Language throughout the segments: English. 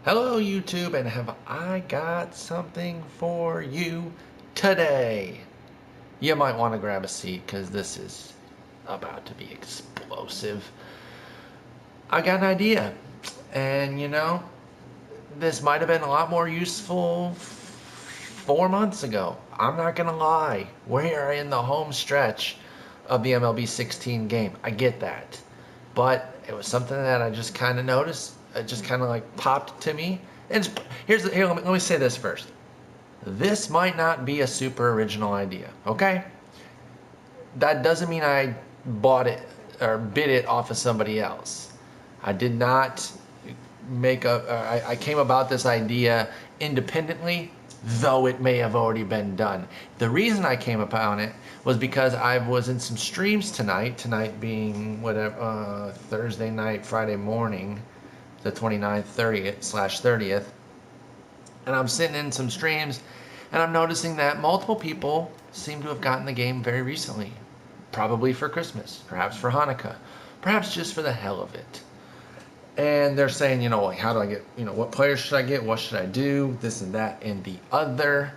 Hello YouTube, and have I got something for you today? You might want to grab a seat because this is about to be explosive. I got an idea, and this might have been a lot more useful 4 months ago. I'm not gonna lie, we're in the home stretch of the MLB 16 game. I get that, but it was something that I just kind of noticed. It just kind of like popped to me. And let me say this first. This might not be a super original idea, okay? That doesn't mean I bought it or bid it off of somebody else. I did not I came about this idea independently, though it may have already been done. The reason I came upon it was because I was in some streams tonight being whatever, Thursday night, Friday morning, the 29th, 30th, and I'm sitting in some streams, and I'm noticing that multiple people seem to have gotten the game very recently, probably for Christmas, perhaps for Hanukkah, perhaps just for the hell of it. And they're saying, like, how do I get, what players should I get? What should I do? This and that and the other.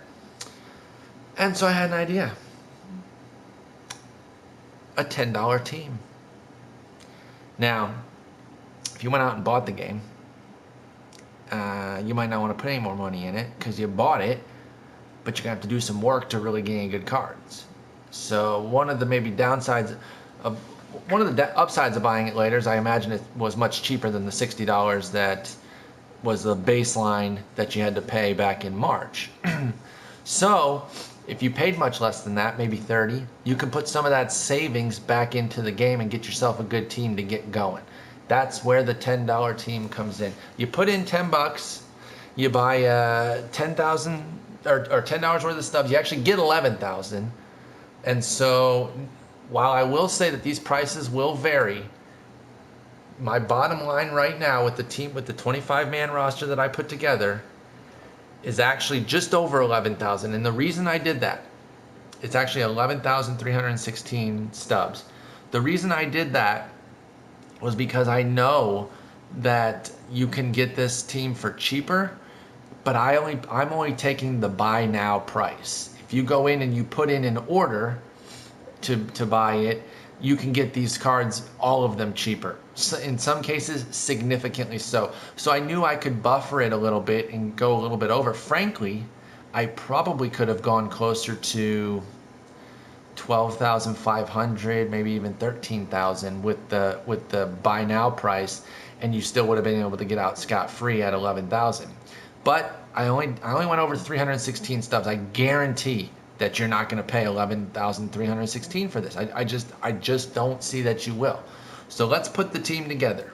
And so I had an idea. A $10 team. Now, if you went out and bought the game, you might not want to put any more money in it because you bought it, but you're going to have to do some work to really gain good cards. So one of the upsides of buying it later is I imagine it was much cheaper than the $60 that was the baseline that you had to pay back in March. So if you paid much less than that, maybe 30, you can put some of that savings back into the game and get yourself a good team to get going. That's where the $10 team comes in. You put in 10 bucks, you buy 10,000 or $10 worth of stubs. You actually get 11,000. And so while I will say that these prices will vary, my bottom line right now with the team, with the 25-man roster that I put together, is actually just over 11,000. And the reason I did that, it's actually 11,316 stubs. The reason I did that was because I know that you can get this team for cheaper, but I'm only taking the buy now price. If you go in and you put in an order to buy it, you can get these cards, all of them, cheaper. So in some cases, significantly so. So I knew I could buffer it a little bit and go a little bit over. Frankly, I probably could have gone closer to 12,500, maybe even 13,000 with the buy now price, and you still would have been able to get out scot-free at 11,000. But I only went over 316 stubs. I guarantee that you're not going to pay 11,316 for this. I just don't see that you will. So let's put the team together.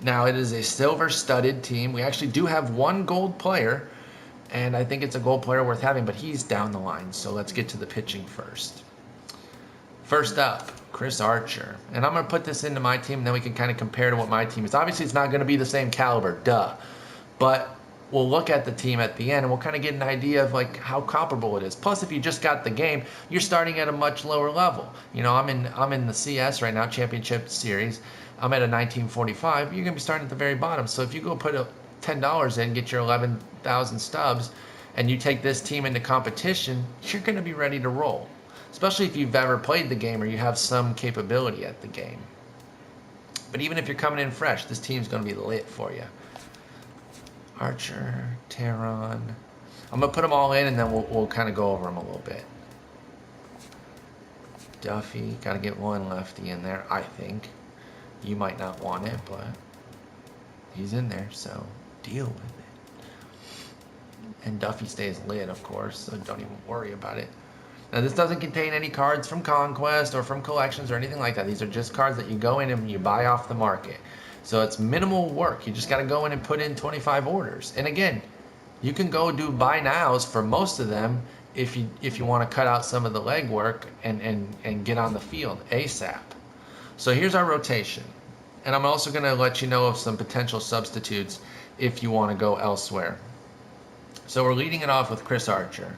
Now, it is a silver-studded team. We actually do have one gold player, and I think it's a gold player worth having, but he's down the line. So let's get to the pitching first. First up, Chris Archer. And I'm going to put this into my team, and then we can kind of compare to what my team is. Obviously, it's not going to be the same caliber, duh. But we'll look at the team at the end, and we'll kind of get an idea of like how comparable it is. Plus, if you just got the game, you're starting at a much lower level. I'm in the CS right now, Championship Series. I'm at a 1945. You're going to be starting at the very bottom. So if you go put $10 in, get your 11,000 stubs, and you take this team into competition, you're going to be ready to roll. Especially if you've ever played the game or you have some capability at the game. But even if you're coming in fresh, this team's going to be lit for you. Archer, Teron. I'm going to put them all in, and then we'll kind of go over them a little bit. Duffy, got to get one lefty in there, I think. You might not want it, but he's in there, so deal with it. And Duffy stays lit, of course, so don't even worry about it. Now, this doesn't contain any cards from Conquest or from Collections or anything like that. These are just cards that you go in and you buy off the market. So it's minimal work. You just got to go in and put in 25 orders. And again, you can go do buy nows for most of them if you want to cut out some of the legwork and get on the field ASAP. So here's our rotation. And I'm also going to let you know of some potential substitutes if you want to go elsewhere. So we're leading it off with Chris Archer.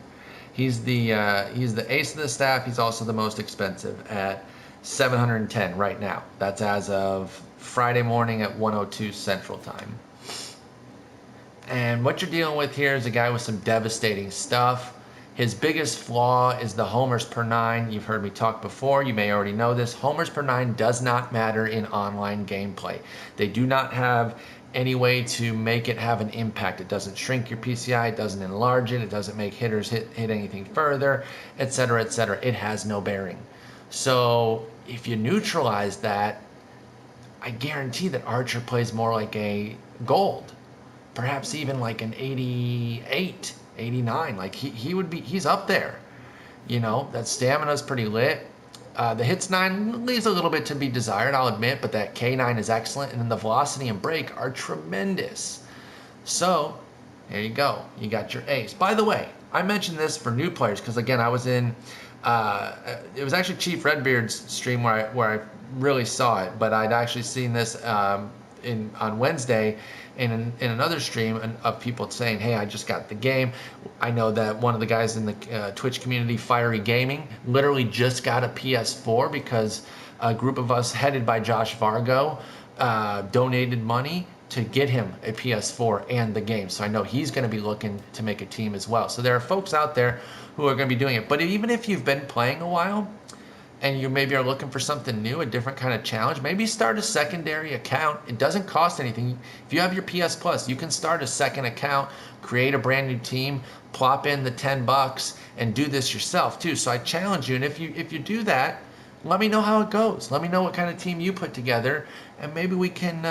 He's the ace of the staff. He's also the most expensive at $710 right now. That's as of Friday morning at 1:02 Central Time. And what you're dealing with here is a guy with some devastating stuff. His biggest flaw is the homers per nine. You've heard me talk before. You may already know this. Homers per nine does not matter in online gameplay. They do not have any way to make it have an impact. It doesn't shrink your PCI. It doesn't enlarge it. It doesn't make hitters hit anything further, etc., etc. It has no bearing. So if you neutralize that, I guarantee that Archer plays more like a gold, perhaps even like an 88, 89. Like he's up there. You know, that stamina's pretty lit. The hits 9 leaves a little bit to be desired, I'll admit, but that K9 is excellent, and then the velocity and break are tremendous. So, there you go. You got your ace. By the way, I mentioned this for new players because, again, I was in, it was actually Chief Redbeard's stream where I really saw it, but I'd actually seen this on Wednesday in another stream of people saying, hey, I just got the game. I know that one of the guys in the Twitch community, Fiery Gaming, literally just got a PS4 because a group of us headed by Josh Vargo donated money to get him a PS4 and the game. So I know he's going to be looking to make a team as well. So there are folks out there who are going to be doing it. But even if you've been playing a while, and you maybe are looking for something new, a different kind of challenge, maybe start a secondary account. It doesn't cost anything. If you have your PS Plus, you can start a second account, create a brand new team, plop in the $10, and do this yourself too. So I challenge you, and if you do that, let me know how it goes. Let me know what kind of team you put together, and maybe we can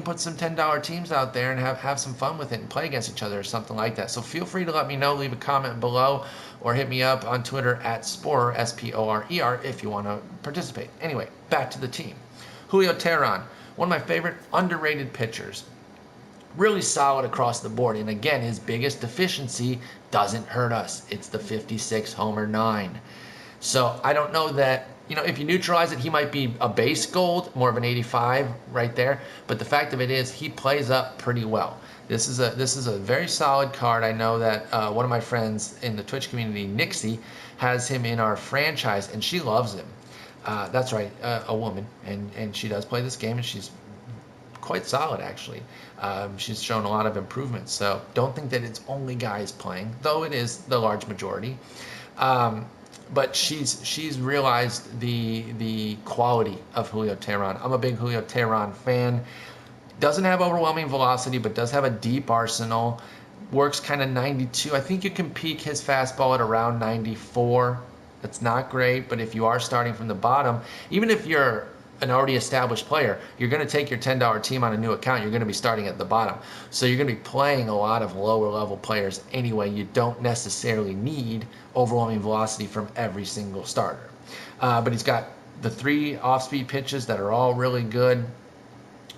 put some $10 teams out there and have some fun with it and play against each other or something like that. So feel free to let me know. Leave a comment below, or hit me up on Twitter at Sporer, Sporer, if you want to participate. Anyway, back to the team. Julio Teheran, one of my favorite underrated pitchers. Really solid across the board, and again, his biggest deficiency doesn't hurt us. It's the 56 homer 9. So I don't know that, if you neutralize it, he might be a base gold, more of an 85 right there. But the fact of it is, he plays up pretty well. This is a very solid card. I know that one of my friends in the Twitch community, Nixie, has him in our franchise, and she loves him. That's right, a woman, and she does play this game, and she's quite solid actually. She's shown a lot of improvements. So don't think that it's only guys playing, though it is the large majority. But she's realized the quality of Julio Teheran. I'm a big Julio Teheran fan. Doesn't have overwhelming velocity, but does have a deep arsenal. Works kind of 92. I think you can peak his fastball at around 94. That's not great, but if you are starting from the bottom, even if you're an already established player, you're going to take your $10 team on a new account, you're going to be starting at the bottom. So you're going to be playing a lot of lower level players anyway. You don't necessarily need overwhelming velocity from every single starter. But he's got the 3 off-speed pitches that are all really good.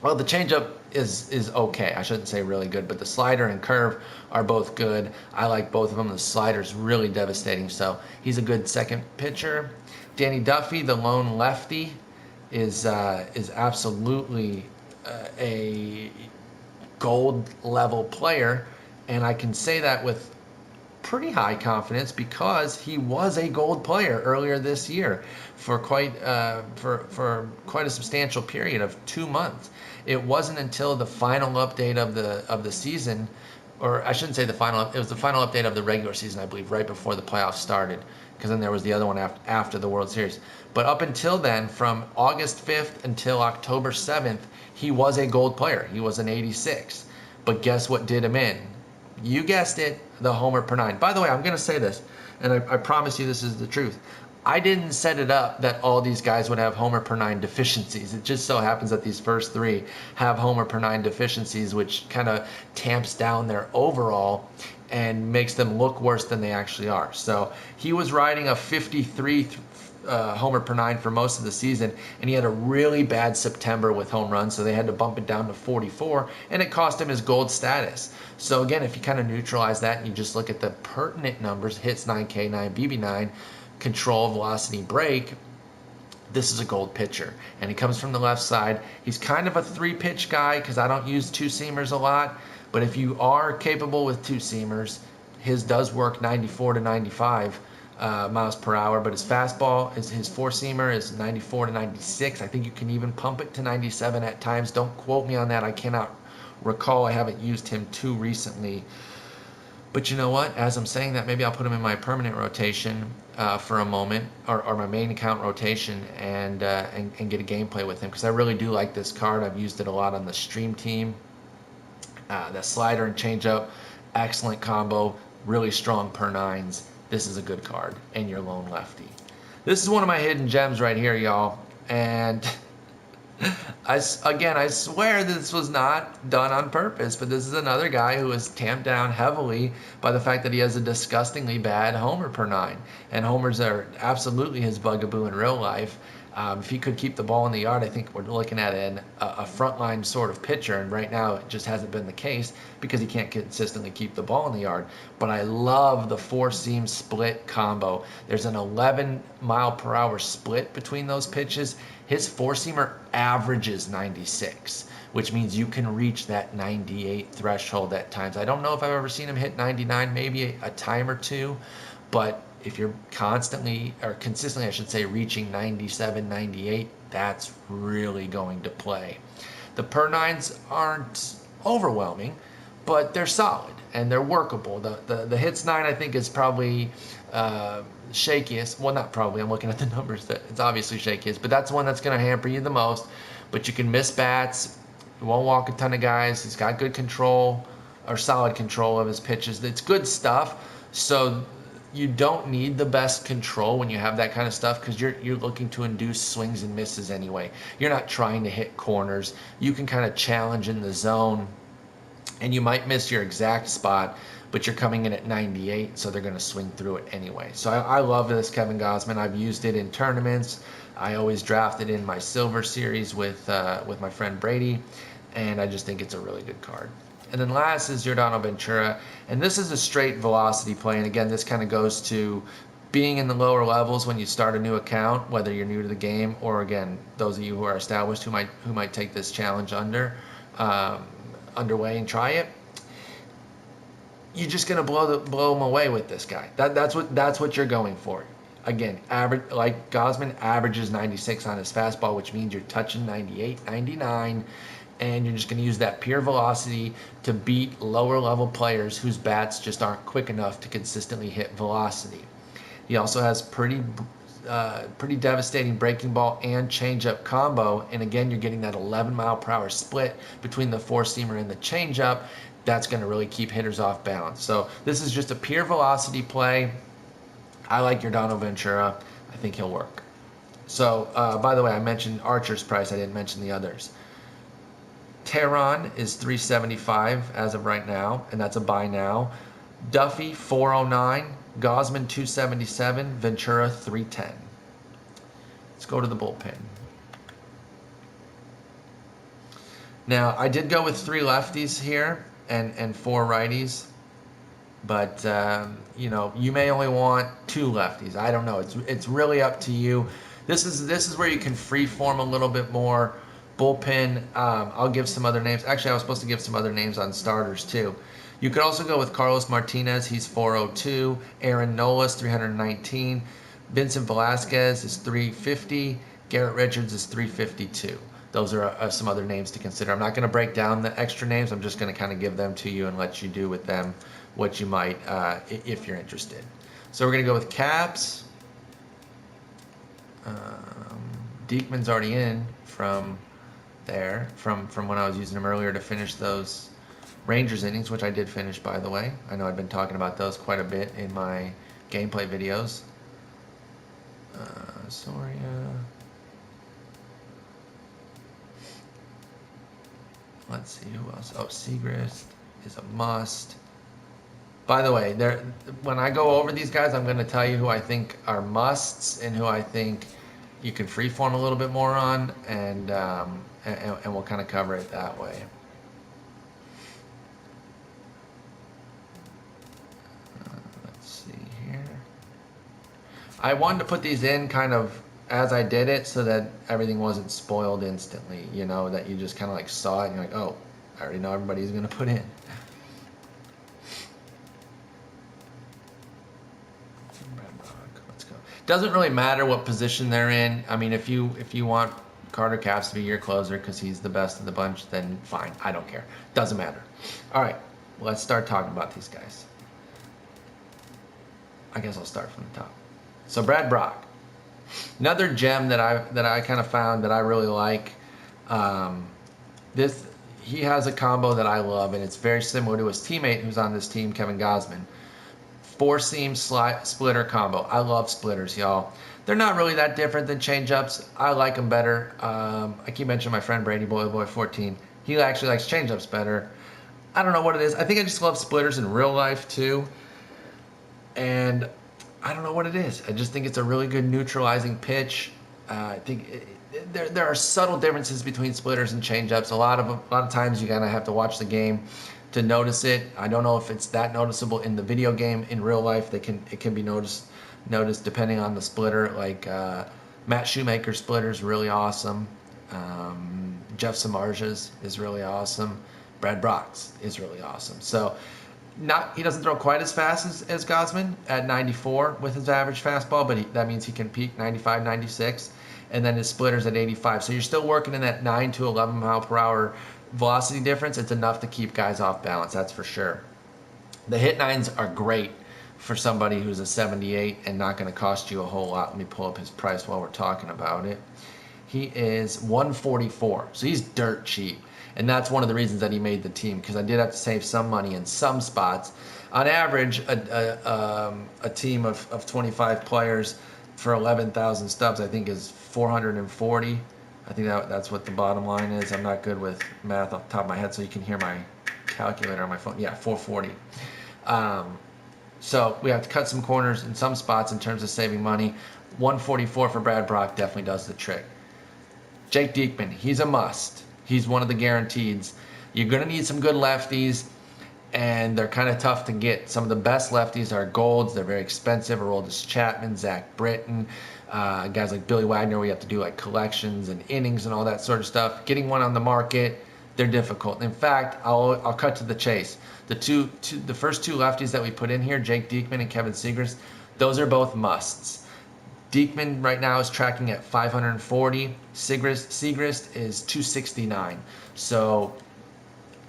Well, the changeup is okay. I shouldn't say really good, but the slider and curve are both good. I like both of them. The slider's really devastating, so he's a good second pitcher. Danny Duffy, the lone lefty, is absolutely a gold level player, and I can say that with pretty high confidence because he was a gold player earlier this year for quite a substantial period of 2 months. It wasn't until the final update of the season, or I shouldn't say the final, it was the final update of the regular season, I believe, right before the playoffs started, because then there was the other one after the World Series. But up until then, from August 5th until October 7th, he was a gold player. He was an 86. But guess what did him in? You guessed it, the homer per 9. By the way, I'm going to say this, and I promise you this is the truth. I didn't set it up that all these guys would have homer per 9 deficiencies. It just so happens that these first 3 have homer per 9 deficiencies, which kind of tamps down their overall and makes them look worse than they actually are. So he was riding a 53 homer per 9 for most of the season, and he had a really bad September with home runs, so they had to bump it down to 44, and it cost him his gold status. So again, if you kind of neutralize that and you just look at the pertinent numbers, hits 9, K9, BB9, control, velocity, break, this is a gold pitcher. And he comes from the left side. He's kind of a 3-pitch guy because I don't use 2-seamers a lot, but if you are capable with 2-seamers, his does work 94 to 95 miles per hour, but his fastball, his 4-seamer is 94 to 96. I think you can even pump it to 97 at times. Don't quote me on that. I cannot recall I haven't used him too recently. But you know what? As I'm saying that, maybe I'll put him in my permanent rotation for a moment, or my main account rotation, and get a gameplay with him, because I really do like this card. I've used it a lot on the stream team. The slider and changeup, excellent combo, really strong per nines. This is a good card, and your lone lefty. This is one of my hidden gems right here, y'all. And I swear this was not done on purpose, but this is another guy who was tamped down heavily by the fact that he has a disgustingly bad homer per nine. And homers are absolutely his bugaboo in real life. If he could keep the ball in the yard, I think we're looking at a frontline sort of pitcher, and right now it just hasn't been the case because he can't consistently keep the ball in the yard. But I love the four-seam split combo. There's an 11-mile-per-hour split between those pitches. His four-seamer averages 96, which means you can reach that 98 threshold at times. I don't know if I've ever seen him hit 99, maybe a time or two, but if you're constantly, or consistently, I should say, reaching 97, 98, that's really going to play. The per nines aren't overwhelming, but they're solid and they're workable. The hits 9, I think, is probably shakiest. Well, not probably. I'm looking at the numbers. That it's obviously shakiest, but that's the one that's going to hamper you the most. But you can miss bats. You won't walk a ton of guys. He's got good control, or solid control of his pitches. It's good stuff. So you don't need the best control when you have that kind of stuff, because you're looking to induce swings and misses anyway. You're not trying to hit corners. You can kind of challenge in the zone, and you might miss your exact spot, but you're coming in at 98, so they're going to swing through it anyway. So I love this Kevin Gausman. I've used it in tournaments. I always draft it in my Silver Series with my friend Brady, and I just think it's a really good card. And then last is Yordano Ventura, and this is a straight velocity play. And again, this kind of goes to being in the lower levels when you start a new account, whether you're new to the game or, again, those of you who are established who might take this challenge underway and try it. You're just gonna blow them away with this guy. That's what you're going for. Again, average, like Gausman averages 96 on his fastball, which means you're touching 98, 99. And you're just going to use that pure velocity to beat lower level players whose bats just aren't quick enough to consistently hit velocity. He also has pretty devastating breaking ball and changeup combo. And again, you're getting that 11-mile-per-hour split between the four-seamer and the changeup. That's going to really keep hitters off balance. So this is just a pure velocity play. I like Yordano Ventura. I think he'll work. So, by the way, I mentioned Archer's price. I didn't mention the others. Tehran is $375 as of right now, and that's a buy now. Duffy, $409. Gausman, $277. Ventura, $310. Let's go to the bullpen. Now, I did go with 3 lefties here and 4 righties, but you may only want 2 lefties. I don't know. It's really up to you. This is where you can freeform a little bit more. Bullpen, I'll give some other names. Actually, I was supposed to give some other names on starters too. You could also go with Carlos Martinez. He's 402. Aaron Nolas, 319. Vincent Velasquez is 350. Garrett Richards is 352. Those are some other names to consider. I'm not going to break down the extra names. I'm just going to kind of give them to you and let you do with them what you might if you're interested. So we're going to go with Caps. Diekman's already in from there, from when I was using him earlier to finish those Rangers innings, which I did finish, by the way. I know I've been talking about those quite a bit in my gameplay videos. Soria. Let's see who else. Oh, Segrist is a must. By the way, when I go over these guys, I'm going to tell you who I think are musts and who I think you can freeform a little bit more on, and we'll kind of cover it that way. Let's see here. I wanted to put these in kind of as I did it so that everything wasn't spoiled instantly, that you just kind of like saw it and you're like, oh, I already know everybody's going to put in. Let's go. Doesn't really matter what position they're in. I mean, if you want Carter Capps to be your closer because he's the best of the bunch, then fine. I don't care. Doesn't matter. All right, let's start talking about these guys. I guess I'll start from the top. So Brad Brock, another gem that I kind of found that I really like. He has a combo that I love, and it's very similar to his teammate who's on this team, Kevin Gausman. 4-seam splitter combo. I love splitters, y'all. They're not really that different than changeups. I like them better. I keep mentioning my friend Brady Boy 14. He actually likes changeups better. I don't know what it is. I think I just love splitters in real life too. And I don't know what it is. I just think it's a really good neutralizing pitch. I think there are subtle differences between splitters and changeups. A lot of times you gotta have to watch the game to notice it. I don't know if it's that noticeable in the video game. In real life, it can be noticed depending on the splitter. Like Matt Shoemaker's splitter is really awesome. Jeff Samardzij's is really awesome. Brad Brock's is really awesome. So he doesn't throw quite as fast as Gausman at 94 with his average fastball, but that means he can peak 95, 96, and then his splitter's at 85. So you're still working in that 9 to 11 mile per hour velocity difference. It's enough to keep guys off balance, that's for sure. The hit nines are great for somebody who's a 78 and not going to cost you a whole lot. Let me pull up his price while we're talking about it. He is 144, so he's dirt cheap. And that's one of the reasons that he made the team, because I did have to save some money in some spots. On average, a team of 25 players for 11,000 stubs, I think, is 440. I think that's what the bottom line is. I'm not good with math off the top of my head, so you can hear my calculator on my phone. Yeah, 440. So we have to cut some corners in some spots in terms of saving money. 144 for Brad Brock definitely does the trick. Jake Diekman, he's a must. He's one of the guaranteeds. You're going to need some good lefties, and they're kind of tough to get. Some of the best lefties are golds. They're very expensive. Aroldis Chapman, Zach Britton, guys like Billy Wagner. We have to do like collections and innings and all that sort of stuff. Getting one on the market, they're difficult. In fact, I'll cut to the chase. The first two lefties that we put in here, Jake Diekman and Kevin Segrist, those are both musts. Diekman right now is tracking at 540. Segrist is 269. So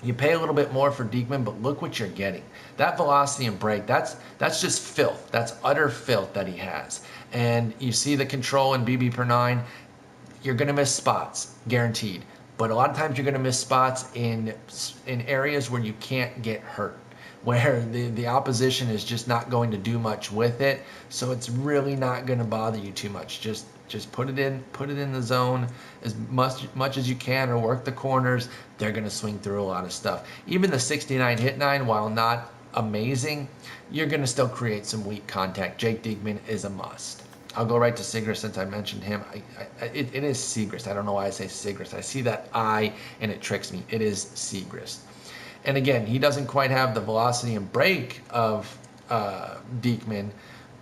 you pay a little bit more for Diekman, but look what you're getting. That velocity and break, that's just filth. That's utter filth that he has. And you see the control in BB per 9. You're going to miss spots, guaranteed. But a lot of times you're going to miss spots in areas where you can't get hurt, where the opposition is just not going to do much with it. So it's really not going to bother you too much. Just put it in the zone as much as you can, or work the corners. They're going to swing through a lot of stuff. Even the 69 hit 9, while not amazing, you're going to still create some weak contact. Jake Diekman is a must. I'll go right to Segrist since I mentioned him. It is Segrist. I don't know why I say Segrist. I see that I and it tricks me. It is Segrist. And again, he doesn't quite have the velocity and break of Diekman,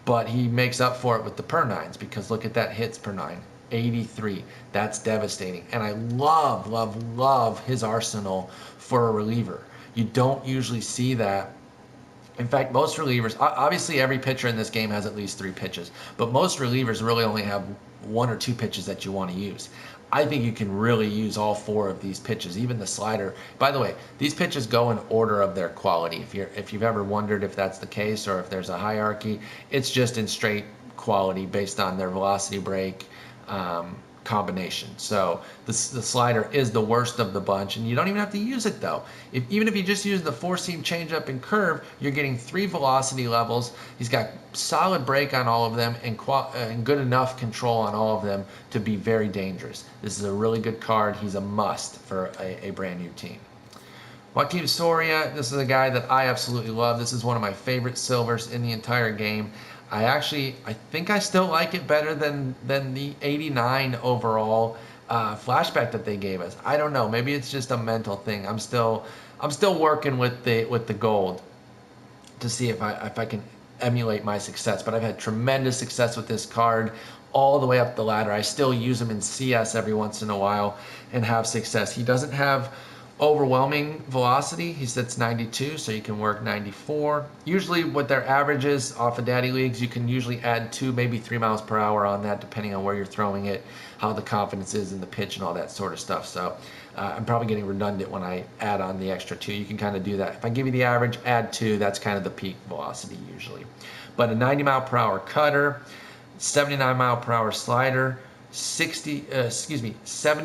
but he makes up for it with the per 9s, because look at that hits per 9, 83. That's devastating. And I love, love, love his arsenal for a reliever. You don't usually see that. In fact, most relievers, obviously every pitcher in this game has at least 3 pitches, but most relievers really only have 1 or 2 pitches that you want to use. I think you can really use all 4 of these pitches, even the slider. By the way, these pitches go in order of their quality. If you've ever wondered if that's the case or if there's a hierarchy, it's just in straight quality based on their velocity break combination. So the slider is the worst of the bunch, and you don't even have to use it though. Even if you just use the 4-seam changeup and curve, you're getting 3 velocity levels. He's got solid break on all of them and good enough control on all of them to be very dangerous. This is a really good card. He's a must for a brand new team. Joakim Soria, this is a guy that I absolutely love. This is one of my favorite silvers in the entire game. I think I still like it better than the 89 overall flashback that they gave us. I don't know. Maybe it's just a mental thing. I'm still working with the gold to see if I can emulate my success. But I've had tremendous success with this card all the way up the ladder. I still use him in CS every once in a while and have success. He doesn't have Overwhelming velocity, he sits 92, so you can work 94. Usually what their average is off of daddy leagues, you can usually add 2, maybe 3 miles per hour on that, depending on where you're throwing it, how the confidence is in the pitch and all that sort of stuff. So I'm probably getting redundant when I add on the extra 2. You can kind of do that. If I give you the average, add 2, that's kind of the peak velocity usually. But a 90 mile per hour cutter, 79 mile per hour slider, 70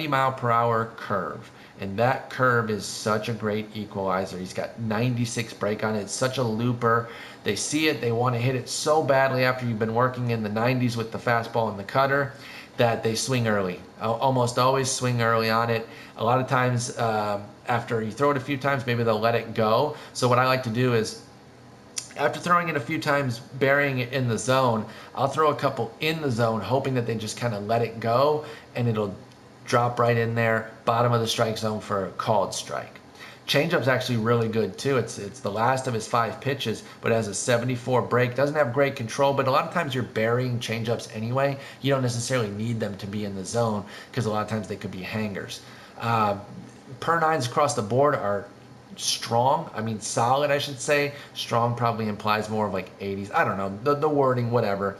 mile per hour curve. And that curve is such a great equalizer. He's got 96 break on it. It's such a looper. They see it, they want to hit it so badly after you've been working in the 90s with the fastball and the cutter that they swing early. Almost always swing early on it. A lot of times after you throw it a few times, maybe they'll let it go. So what I like to do is, after throwing it a few times, burying it in the zone, I'll throw a couple in the zone, hoping that they just kind of let it go, and it'll drop right in there, bottom of the strike zone for a called strike. Changeup's actually really good too. It's the last of his 5 pitches, but has a 74 break. Doesn't have great control, but a lot of times you're burying changeups anyway. You don't necessarily need them to be in the zone because a lot of times they could be hangers. Per nines across the board are strong. I mean, solid, I should say. Strong probably implies more of like 80s. I don't know. The wording, whatever.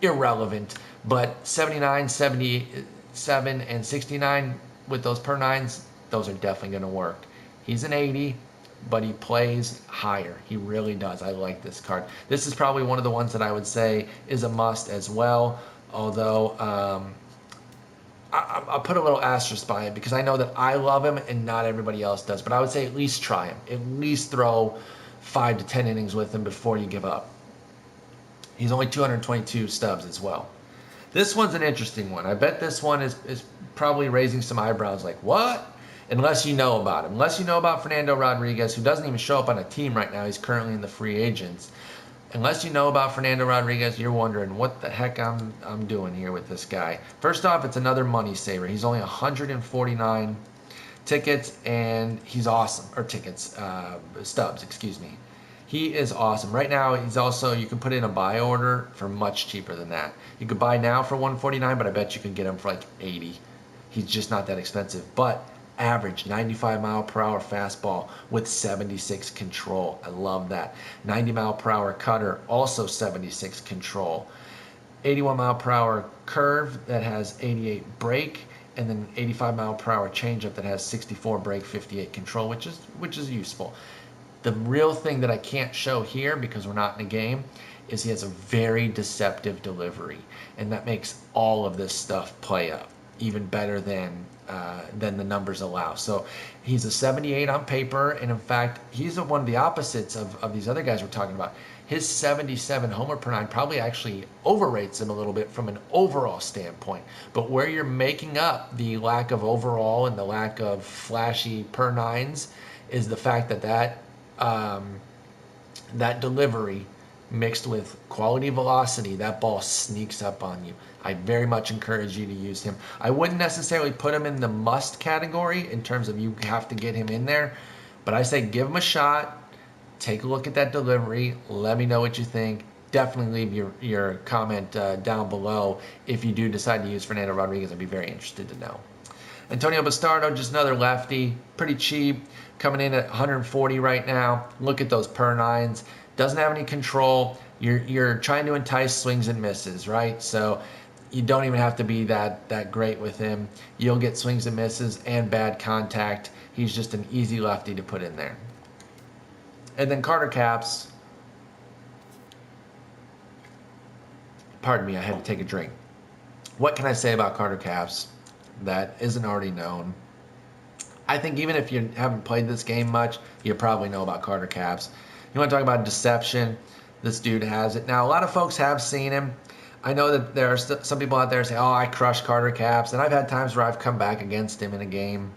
Irrelevant. But 79, 77, and 69 with those per nines, those are definitely going to work. He's an 80, but he plays higher. He really does. I like this card. This is probably one of the ones that I would say is a must as well, although I'll put a little asterisk by it because I know that I love him and not everybody else does. But I would say at least try him. At least throw 5 to 10 innings with him before you give up. He's only 222 stubs as well. This one's an interesting one. I bet this one is probably raising some eyebrows like, what? Unless you know about him. Unless you know about Fernando Rodriguez, who doesn't even show up on a team right now. He's currently in the free agents. Unless you know about Fernando Rodriguez, you're wondering what the heck I'm doing here with this guy. First off, it's another money saver. He's only 149 tickets, and he's awesome. Or tickets, stubs, excuse me. He is awesome. Right now, he's also, you can put in a buy order for much cheaper than that. You could buy now for 149, but I bet you can get him for like 80. He's just not that expensive. But average 95 mile per hour fastball with 76 control. I love that. 90 mile per hour cutter, also 76 control. 81 mile per hour curve that has 88 break, and then 85 mile per hour changeup that has 64 break, 58 control, which is useful. The real thing that I can't show here because we're not in a game is he has a very deceptive delivery, and that makes all of this stuff play up even better than the numbers allow. So he's a 78 on paper, and in fact, he's one of the opposites of these other guys we're talking about. His 77 homer per nine probably actually overrates him a little bit from an overall standpoint. But where you're making up the lack of overall and the lack of flashy per nines is the fact that delivery mixed with quality velocity, that ball sneaks up on you. I very much encourage you to use him. I wouldn't necessarily put him in the must category in terms of you have to get him in there, but I say give him a shot, take a look at that delivery, let me know what you think. Definitely leave your comment down below if you do decide to use Fernando Rodriguez. I'd be very interested to know. Antonio Bastardo, just another lefty, pretty cheap, coming in at 140 right now. Look at those per nines. Doesn't have any control. You're trying to entice swings and misses, right? So you don't even have to be that great with him. You'll get swings and misses and bad contact. He's just an easy lefty to put in there. And then Carter Capps. Pardon me, I had to take a drink. What can I say about Carter Capps that isn't already known? I think even if you haven't played this game much, you probably know about Carter Capps. You want to talk about deception? This dude has it. Now, a lot of folks have seen him. I know that there are some people out there say, oh, I crushed Carter Capps. And I've had times where I've come back against him in a game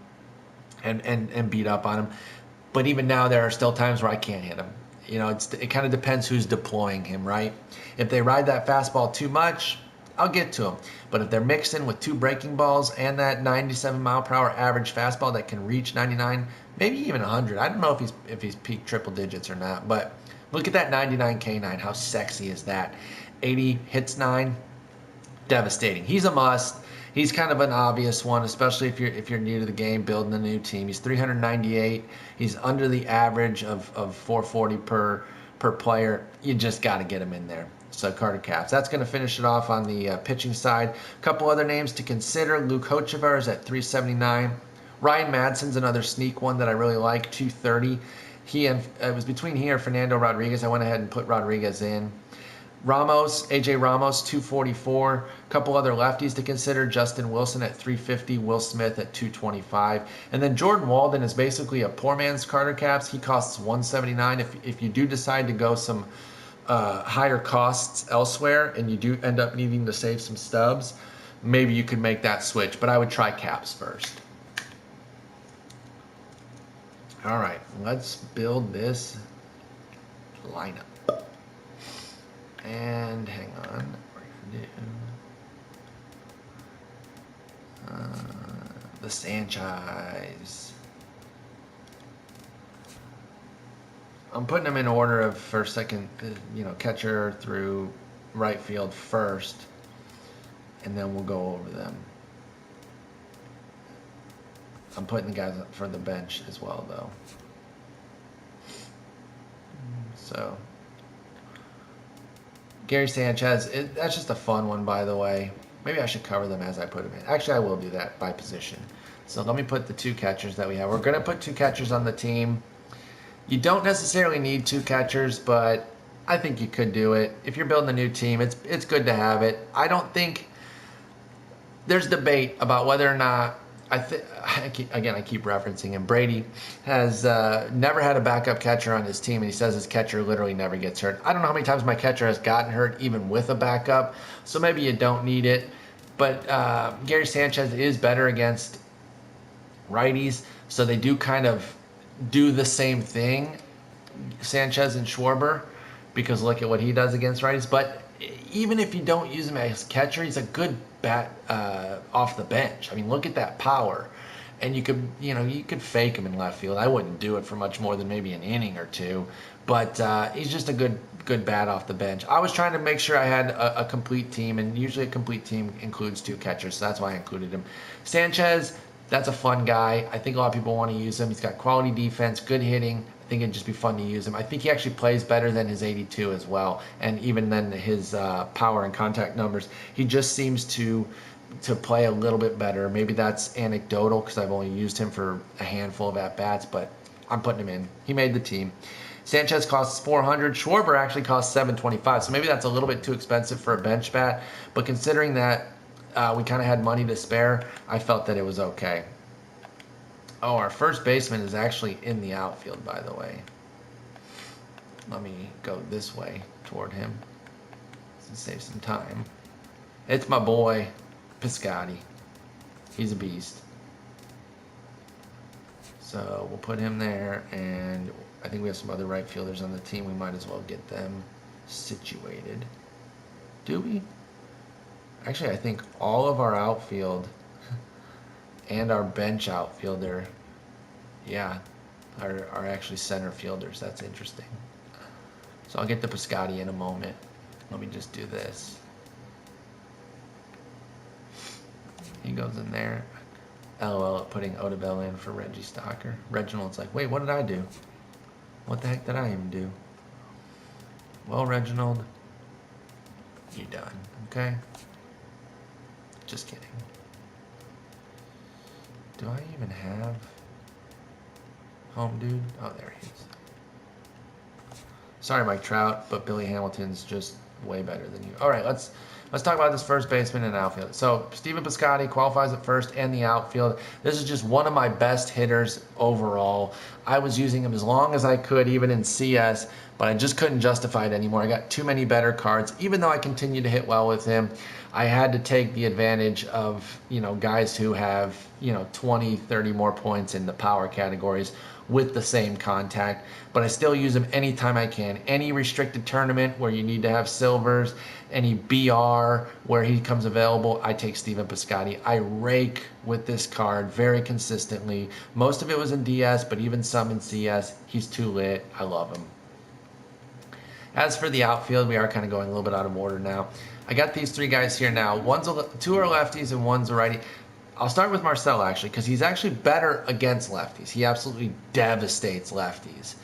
and beat up on him. But even now, there are still times where I can't hit him. You know, it kind of depends who's deploying him, right? If they ride that fastball too much, I'll get to him. But if they're mixing with 2 breaking balls and that 97 mile per hour average fastball that can reach 99, maybe even 100. I don't know if he's peaked triple digits or not, but look at that 99 K9. How sexy is that? 80 hits 9, devastating. He's a must. He's kind of an obvious one, especially if you're new to the game, building a new team. He's 398. He's under the average of 440 per player. You just got to get him in there. So Carter Capps. That's going to finish it off on the pitching side. A couple other names to consider. Luke Hochevar is at 379. Ryan Madsen's another sneak one that I really like, 230. It was between he or Fernando Rodriguez. I went ahead and put Rodriguez in. AJ Ramos, 244. A couple other lefties to consider. Justin Wilson at 350. Will Smith at 225. And then Jordan Walden is basically a poor man's Carter Capps. He costs 179. If you do decide to go some higher costs elsewhere and you do end up needing to save some stubs, maybe you could make that switch. But I would try Capps first. All right, let's build this lineup. And hang on, we're gonna do the Sanchez. I'm putting them in order of first, second, catcher through right field first, and then we'll go over them. I'm putting the guys up for the bench as well, though. So, Gary Sanchez, that's just a fun one, by the way. Maybe I should cover them as I put them in. Actually, I will do that by position. So let me put the two catchers that we have. We're going to put two catchers on the team. You don't necessarily need two catchers, but I think you could do it. If you're building a new team, it's good to have it. I don't think there's debate about whether or not I keep referencing him. Brady has never had a backup catcher on his team, and he says his catcher literally never gets hurt. I don't know how many times my catcher has gotten hurt, even with a backup, so maybe you don't need it. But Gary Sanchez is better against righties, so they do kind of do the same thing, Sanchez and Schwarber, because look at what he does against righties. But even if you don't use him as catcher, he's a good bat off the bench. I mean, look at that power. And you could fake him in left field. I wouldn't do it for much more than maybe an inning or two, but he's just a good bat off the bench. I was trying to make sure I had a complete team, and usually a complete team includes two catchers, so that's why I included him. Sanchez, that's a fun guy. I think a lot of people want to use him. He's got quality defense, good hitting. I think it'd just be fun to use him. I think he actually plays better than his 82 as well, and even than his power and contact numbers. He just seems to play a little bit better. Maybe that's anecdotal because I've only used him for a handful of at-bats, but I'm putting him in. He made the team. Sanchez costs $400. Schwarber actually costs $725, so maybe that's a little bit too expensive for a bench bat, but considering that we kind of had money to spare, I felt that it was okay. Oh, our first baseman is actually in the outfield, by the way. Let me go this way toward him to save some time. It's my boy, Piscotty. He's a beast. So we'll put him there, and I think we have some other right fielders on the team. We might as well get them situated. Do we? Actually, I think all of our outfield and our bench outfielder, are actually center fielders. That's interesting. So I'll get to Piscotty in a moment. Let me just do this. He goes in there. LOL at putting Odubel in for Reggie Stocker. Reginald's like, wait, what did I do? What the heck did I even do? Well, Reginald, you're done, okay? Just kidding. Do I even have home dude? Oh, there he is. Sorry, Mike Trout, but Billy Hamilton's just way better than you. All right, let's talk about this first baseman and outfield. So Stephen Piscotty qualifies at first and the outfield. This is just one of my best hitters overall. I was using him as long as I could, even in CS, but I just couldn't justify it anymore. I got too many better cards. Even though I continued to hit well with him, I had to take the advantage of, guys who have, 20, 30 more points in the power categories with the same contact, but I still use him anytime I can. Any restricted tournament where you need to have silvers, any BR where he comes available, I take Stephen Piscotty. I rake with this card very consistently. Most of it was in DS, but even some in CS. He's too lit. I love him. As for the outfield, we are kind of going a little bit out of order now. I got these three guys here now. Two are lefties and one's a righty. I'll start with Marcelo, actually, because he's actually better against lefties. He absolutely devastates lefties.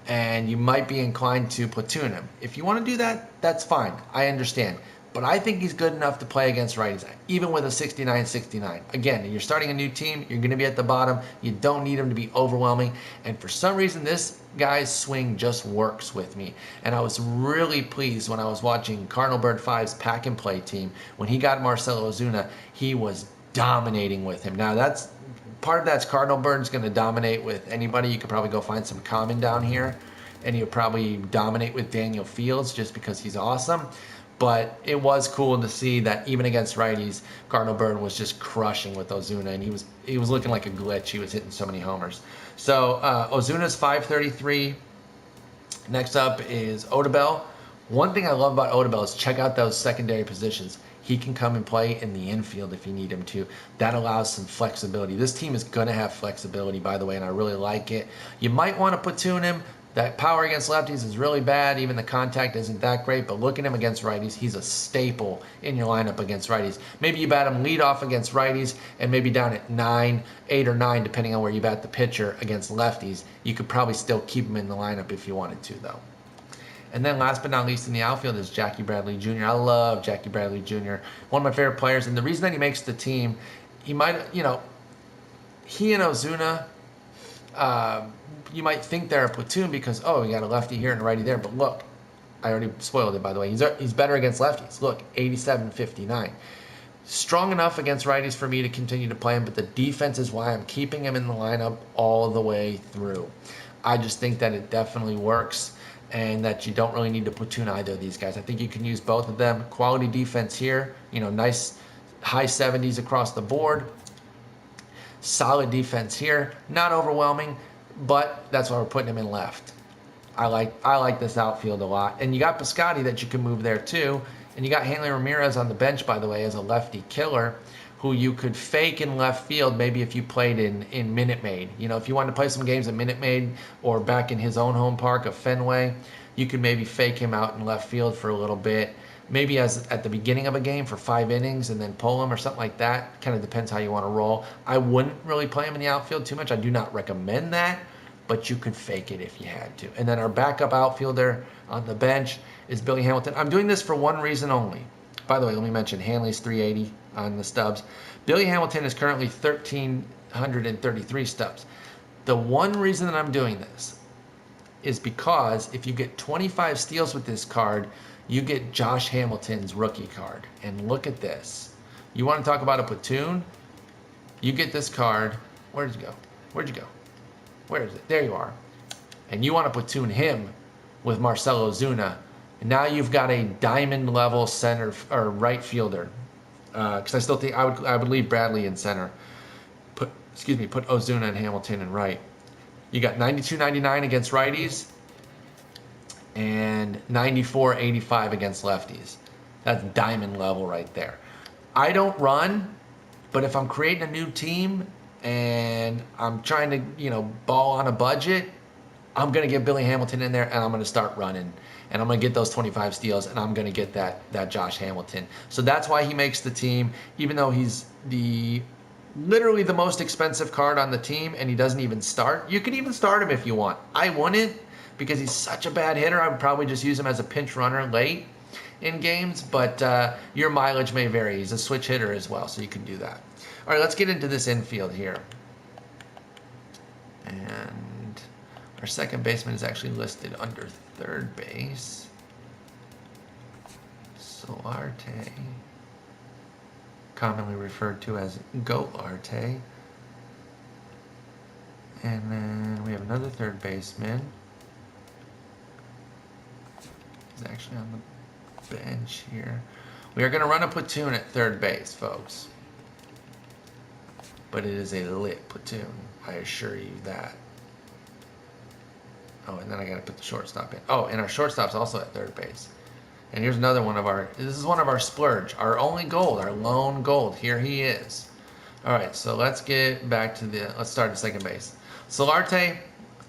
And you might be inclined to platoon him. If you want to do that, that's fine. I understand. But I think he's good enough to play against righties, even with a 69-69. Again, you're starting a new team. You're going to be at the bottom. You don't need him to be overwhelming. And for some reason, this guy's swing just works with me. And I was really pleased when I was watching Cardinal Bird 5's pack and play team. When he got Marcelo Ozuna, he was dominating with him. Now, that's part of that's Cardinal Bird's going to dominate with anybody. You could probably go find some common down here. And he'll probably dominate with Daniel Fields just because he's awesome. But it was cool to see that even against righties, Cardinal Bird was just crushing with Ozuna, and he was looking like a glitch. He was hitting so many homers. So Ozuna's 533. Next up is Odubel. One thing I love about Odubel is check out those secondary positions. He can come and play in the infield if you need him to. That allows some flexibility. This team is going to have flexibility, by the way, and I really like it. You might want to platoon him. That power against lefties is really bad. Even the contact isn't that great, but look at him against righties. He's a staple in your lineup against righties. Maybe you bat him lead off against righties and maybe down at 8 or 9, depending on where you bat the pitcher against lefties. You could probably still keep him in the lineup if you wanted to, though. And then last but not least in the outfield is Jackie Bradley Jr. I love Jackie Bradley Jr., one of my favorite players. And the reason that he makes the team, he might, he and Ozuna, you might think they're a platoon because, oh, you got a lefty here and a righty there. But look, I already spoiled it, by the way. He's better against lefties. Look, 87-59. Strong enough against righties for me to continue to play him, but the defense is why I'm keeping him in the lineup all the way through. I just think that it definitely works and that you don't really need to platoon either of these guys. I think you can use both of them. Quality defense here, nice high 70s across the board. Solid defense here, not overwhelming, but that's why we're putting him in left. I like this outfield a lot. And you got Piscotty that you can move there too. And you got Hanley Ramirez on the bench, by the way, as a lefty killer who you could fake in left field maybe if you played in Minute Maid. If you wanted to play some games at Minute Maid or back in his own home park of Fenway, you could maybe fake him out in left field for a little bit. Maybe as at the beginning of a game for 5 innings and then pull him or something like that. Kind of depends how you want to roll. I wouldn't really play him in the outfield too much. I do not recommend that, but you could fake it if you had to. And then our backup outfielder on the bench is Billy Hamilton. I'm doing this for one reason only. By the way, let me mention Hanley's 380 on the stubs. Billy Hamilton is currently 1,333 stubs. The one reason that I'm doing this is because if you get 25 steals with this card, you get Josh Hamilton's rookie card. And look at this. You want to talk about a platoon? You get this card. Where'd you go? Where'd you go? Where is it? There you are. And you want to platoon him with Marcelo Ozuna. And now you've got a diamond level center or right fielder. Because I still think I would leave Bradley in center. Put Ozuna and Hamilton in right. You got 92-99 against righties and 94-85 against lefties. That's diamond level right there. I don't run, but if I'm creating a new team and I'm trying to, ball on a budget, I'm going to get Billy Hamilton in there and I'm going to start running. And I'm going to get those 25 steals and I'm going to get that Josh Hamilton. So that's why he makes the team, even though he's literally the most expensive card on the team and he doesn't even start. You could even start him if you want. I wouldn't because he's such a bad hitter. I would probably just use him as a pinch runner late in games, but your mileage may vary. He's a switch hitter as well, so you can do that. All right, let's get into this infield here. And our second baseman is actually listed under third base. Solarte, commonly referred to as Golarte. And then we have another third baseman. He's actually on the bench here. We are going to run a platoon at third base, folks. But it is a lit platoon, I assure you that. Oh, and then I got to put the shortstop in. Oh, and our shortstop's also at third base. And here's another one of this is one of our splurge, our only gold, our lone gold. Here he is. All right, so let's get back to let's start at second base. Solarte,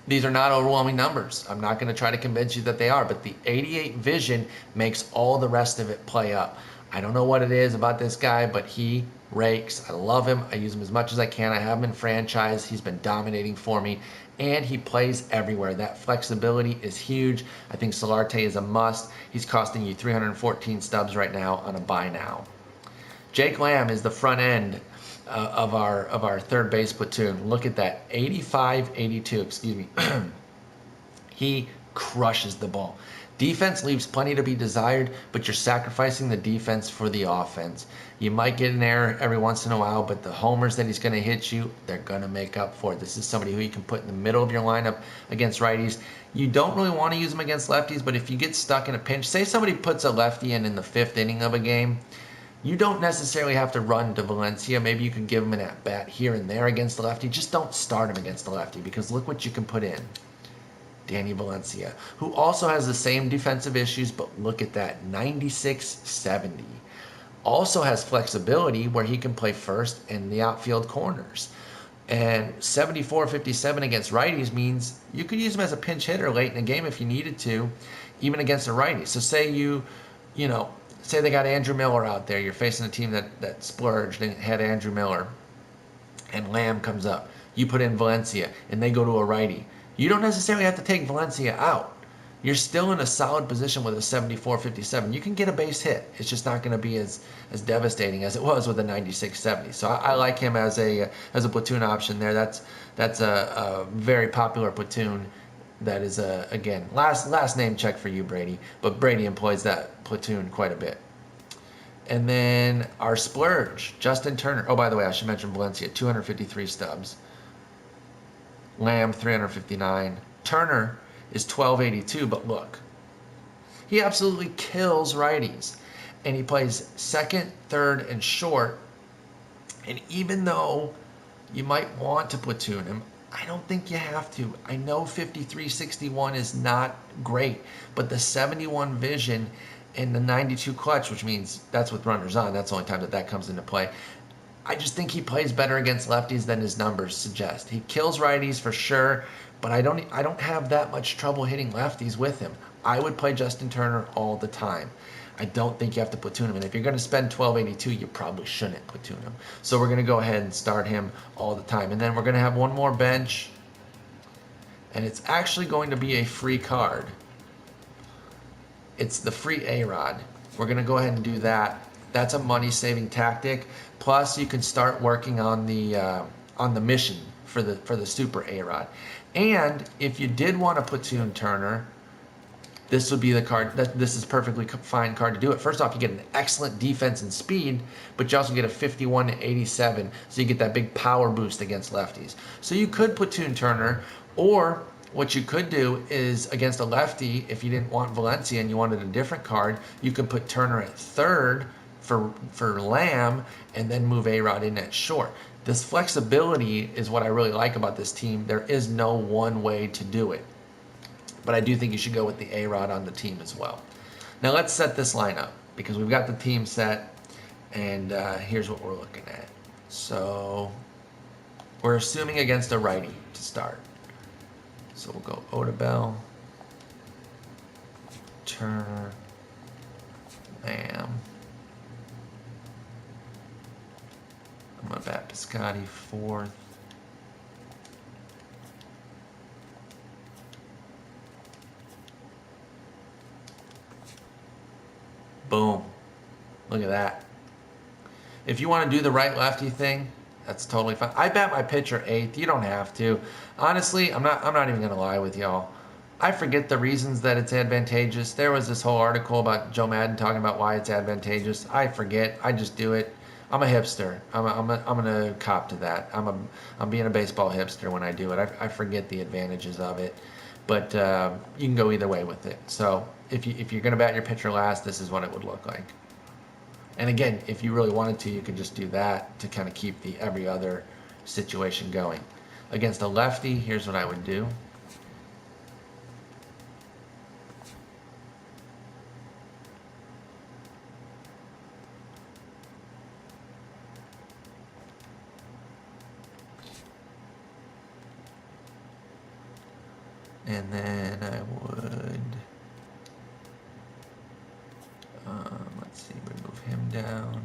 These are not overwhelming numbers. I'm not going to try to convince you that they are, but the 88 vision makes all the rest of it play up. I don't know what it is about this guy, but he rakes. I love him. I use him as much as I can. I have him in franchise. He's been dominating for me, and he plays everywhere. That flexibility is huge. I think Solarte is a must. He's costing you 314 stubs right now on a buy now. Jake Lamb is the front end of our third base platoon. Look at that, 85-82, excuse me. He crushes the ball. Defense leaves plenty to be desired, but you're sacrificing the defense for the offense. You might get an error every once in a while, but the homers that he's going to hit you, they're going to make up for it. This is somebody who you can put in the middle of your lineup against righties. You don't really want to use him against lefties, but if you get stuck in a pinch, say somebody puts a lefty in the 5th inning of a game, you don't necessarily have to run to Valencia. Maybe you can give him an at-bat here and there against the lefty. Just don't start him against the lefty, because look what you can put in. Danny Valencia, who also has the same defensive issues, but look at that, 96-70. Also has flexibility where he can play first in the outfield corners. And 74-57 against righties means you could use him as a pinch hitter late in the game if you needed to, even against a righty. So say say they got Andrew Miller out there. You're facing a team that splurged and had Andrew Miller, and Lamb comes up. You put in Valencia, and they go to a righty. You don't necessarily have to take Valencia out. You're still in a solid position with a 74-57. You can get a base hit. It's just not going to be as devastating as it was with a 96-70. So I like him as a platoon option there. That's a very popular platoon. That is again last name check for you, Brady. But Brady employs that platoon quite a bit. And then our splurge, Justin Turner. Oh, by the way, I should mention Valencia, 253 stubs. Lamb, 359. Turner is 1282, but look, he absolutely kills righties. And he plays second, third, and short. And even though you might want to platoon him, I don't think you have to. I know 53-61 is not great, but the 71 vision and the 92 clutch, which means that's with runners on, that's the only time that comes into play. I just think he plays better against lefties than his numbers suggest. He kills righties for sure, but I don't have that much trouble hitting lefties with him. I would play Justin Turner all the time. I don't think you have to platoon him. And if you're going to spend 1282, you probably shouldn't platoon him. So we're going to go ahead and start him all the time. And then we're going to have one more bench, and it's actually going to be a free card. It's the free A-Rod. We're going to go ahead and do that. That's a money-saving tactic. Plus, you can start working on the mission for the super A-Rod. And if you did want to platoon Turner, this would be the card. This is perfectly fine card to do it. First off, you get an excellent defense and speed, but you also get a 51-87, so you get that big power boost against lefties. So you could platoon Turner, or what you could do is against a lefty, if you didn't want Valencia and you wanted a different card, you could put Turner at third for Lamb, and then move A-Rod in at short. This flexibility is what I really like about this team. There is no one way to do it. But I do think you should go with the A-Rod on the team as well. Now let's set this lineup, because we've got the team set, and here's what we're looking at. So we're assuming against a righty to start. So we'll go Odubel, Turner, Lamb. I'm going to bat Piscotty fourth. Boom. Look at that. If you want to do the right-lefty thing, that's totally fine. I bat my pitcher eighth. You don't have to. Honestly, I'm not even going to lie with y'all. I forget the reasons that it's advantageous. There was this whole article about Joe Madden talking about why it's advantageous. I forget. I just do it. I'm a hipster. I'm gonna cop to that. I'm being a baseball hipster when I do it. I forget the advantages of it, but you can go either way with it. So if you're gonna bat your pitcher last, this is what it would look like. And again, if you really wanted to, you could just do that to kind of keep the every other situation going. Against a lefty, here's what I would do. And then I would, let's see, remove him down.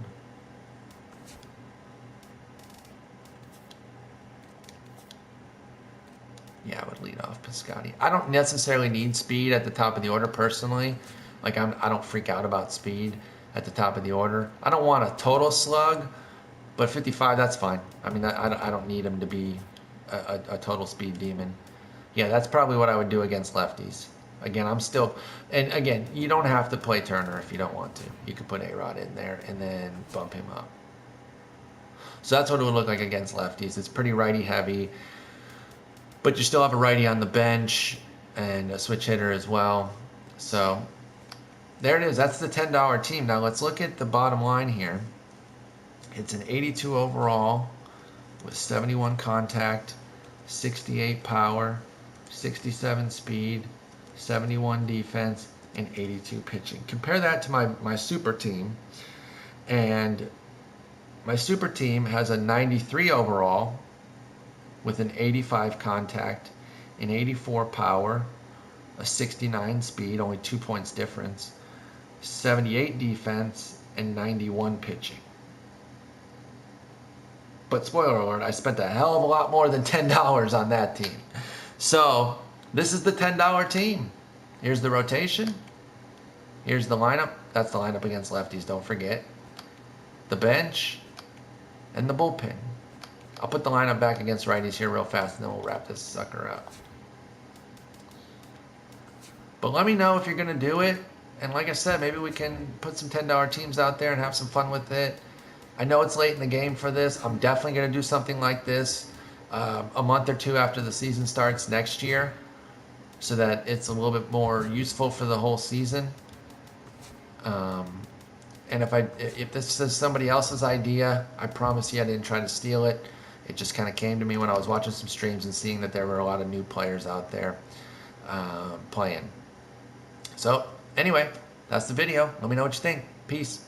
Yeah, I would lead off Piscotty. I don't necessarily need speed at the top of the order personally. Like I don't freak out about speed at the top of the order. I don't want a total slug, but 55, that's fine. I mean, I don't need him to be a total speed demon. Yeah, that's probably what I would do against lefties. Again, I'm still, and again, you don't have to play Turner if you don't want to. You could put A-Rod in there and then bump him up. So that's what it would look like against lefties. It's pretty righty heavy, but you still have a righty on the bench and a switch hitter as well. So there it is. That's the $10 team. Now let's look at the bottom line here. It's an 82 overall with 71 contact, 68 power, 67 speed, 71 defense, and 82 pitching. Compare that to my super team, and my super team has a 93 overall with an 85 contact, an 84 power, a 69 speed, only 2 points difference, 78 defense, and 91 pitching. But spoiler alert, I spent a hell of a lot more than $10 on that team. So this is the $10 team. Here's the rotation. Here's the lineup. That's the lineup against lefties, don't forget. The bench and the bullpen. I'll put the lineup back against righties here real fast, and then we'll wrap this sucker up. But let me know if you're going to do it. And like I said, maybe we can put some $10 teams out there and have some fun with it. I know it's late in the game for this. I'm definitely going to do something like this a month or two after the season starts next year, so that it's a little bit more useful for the whole season. And if this is somebody else's idea, I promise you I didn't try to steal it. It just kind of came to me when I was watching some streams and seeing that there were a lot of new players out there playing. So anyway, that's the video. Let me know what you think. Peace.